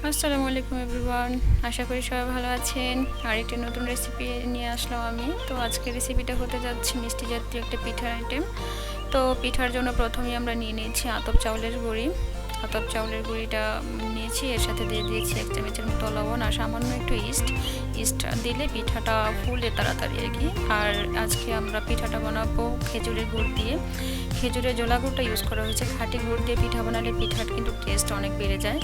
আসসালামু আলাইকুম এভরিওয়ান। আশা করি সবাই ভালো আছেন। আর একটি নতুন রেসিপি নিয়ে আসলাম আমি। তো আজকের রেসিপিটা হতে যাচ্ছে মিষ্টি জাতীয় একটা পিঠার আইটেম। তো পিঠার জন্য প্রথমেই আমরা নিয়ে নিয়েছি আতপ চাউলের গুঁড়ি। আতপ চাউলের গুঁড়িটা নিয়েছি, এর সাথে দিয়ে দিয়েছি 1 চামচের মতো লবণ আর সামান্য একটু ইস্ট দিলে পিঠাটা ফুলে তাড়াতাড়ি আর কি। আর আজকে আমরা পিঠাটা বানাবো খেজুরের গুড় দিয়ে। খেজুরের জোলা গুড়টা ইউজ করা হয়েছে। খাঁটি গুড় দিয়ে পিঠা বানালে পিঠার কিন্তু টেস্ট অনেক বেড়ে যায়,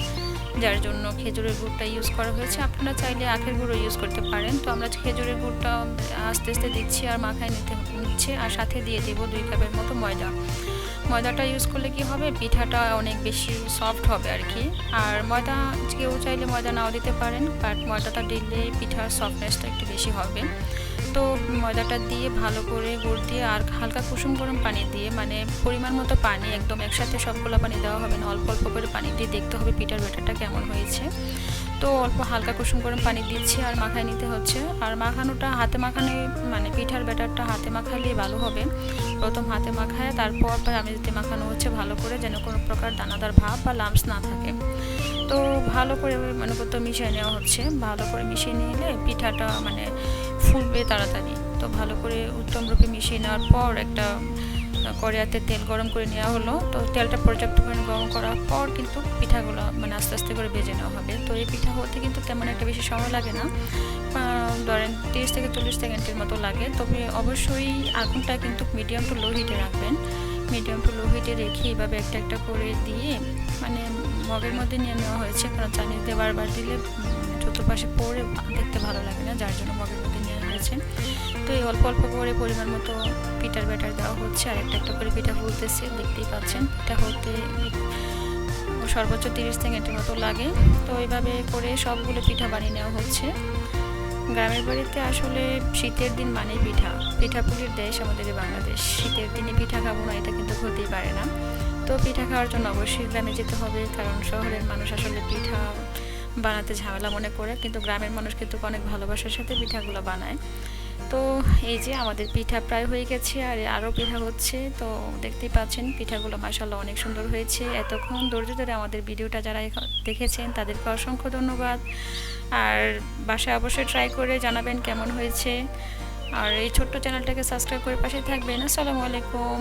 যার জন্য খেজুরের গুড়টা ইউজ করা হয়েছে। আপনারা চাইলে আখের গুঁড়ো ইউজ করতে পারেন। তো আমরা খেজুরের গুড়টা আস্তে আস্তে দিচ্ছি আর মাখায় নিচ্ছে, আর সাথে দিয়ে দেবো 2 কাপের মতো ময়দাটা ইউজ করলে কি হবে, পিঠাটা অনেক বেশি সফট হবে আর কি। আর ময়দা কেউ চাইলে ময়দা নাও দিতে পারেন, বাট ময়দাটা দিলে পিঠার সফটনেসটা একটু বেশি হবে। তো ময়দাটা দিয়ে ভালো করে গুড় দিয়ে আর হালকা কুসুম গরম পানি দিয়ে, মানে পরিমাণ মতো পানি, একদম একসাথে সবগুলো পানি দেওয়া হবে না, অল্প অল্প করে পানি দিয়ে দেখতে হবে পিঠার ব্যাটারটা কেমন হয়েছে। তো অল্প হালকা কুসুম গরম পানি দিচ্ছি আর মাখায় নিতে হচ্ছে। আর মাখানোটা হাতে মাখানো, মানে পিঠার ব্যাটারটা হাতে মাখালে ভালো হবে। প্রথম হাতে মাখায় তারপর চামিচতে মাখানো হচ্ছে ভালো করে, যেন কোনো প্রকার দানাদার ভাব বা লাম্পস না থাকে। তো ভালো করে মানে কত মিশিয়ে নেওয়া হচ্ছে। ভালো করে মিশিয়ে নিলে পিঠাটা মানে ফুলবে তাড়াতাড়ি। তো ভালো করে উত্তম রূপে মিশিয়ে নেওয়ার পর একটা কড়াইতে তেল গরম করে নেওয়া হলো। তো তেলটা পর্যাপ্ত পরিমাণে গরম করার পর কিন্তু পিঠাগুলো মানে আস্তে আস্তে করে ভেজে নেওয়া হবে। তো এই পিঠা হতে কিন্তু তেমন একটা বেশি সময় লাগে না, ধরেন 30 থেকে 40 সেকেন্ডের মতো লাগে। তবে অবশ্যই আগুনটা কিন্তু মিডিয়াম টু লো হিটে রাখবেন। মিডিয়াম টু লো হিটে রেখে এইভাবে একটা একটা করে দিয়ে মানে মগের মধ্যে নিয়ে নেওয়া হয়েছে, কারণ চামিচ দিয়ে বারবার দিলে চতুর্পাশে পড়ে দেখতে ভালো লাগে না, যার জন্য মগের মধ্যে নেওয়া হয়েছে। তো এই অল্প অল্প করে পরিমাণ মতো পিঠার ব্যাটার দেওয়া হচ্ছে আর একটা একটা করে পিঠা ফুলতেছে, দেখতেই পাচ্ছেন। পিঠা হতে সর্বোচ্চ 30 সেকেন্ডের মতো লাগে। তো এইভাবে করে সবগুলো পিঠা বানিয়ে নেওয়া হচ্ছে। গ্রামের বাড়িতে আসলে শীতের দিন মানে পিঠাপুলির দেশ আমাদের বাংলাদেশ। শীতের দিনে পিঠা খাবো না, এটা কিন্তু হতেই পারে না। তো পিঠা খাওয়ার জন্য অবশ্যই গ্রামে যেতে হবে, কারণ শহরের মানুষ আসলে পিঠা বানাতে ঝামেলা মনে করে, কিন্তু গ্রামের মানুষ কিন্তু অনেক ভালোবাসার সাথে পিঠাগুলো বানায়। তো এই যে আমাদের পিঠা প্রায় হয়ে গেছে আর আরও পিঠা হচ্ছে। তো দেখতেই পাচ্ছেন পিঠাগুলো মাশাআল্লাহ অনেক সুন্দর হয়েছে। এতক্ষণ ধৈর্য ধরে আমাদের ভিডিওটা যারা দেখেছেন তাদেরকে অসংখ্য ধন্যবাদ। আর বাসায় অবশ্যই ট্রাই করে জানাবেন কেমন হয়েছে। আর এই ছোট্ট চ্যানেলটাকে সাবস্ক্রাইব করে পাশে থাকবেন। আসসালামু আলাইকুম।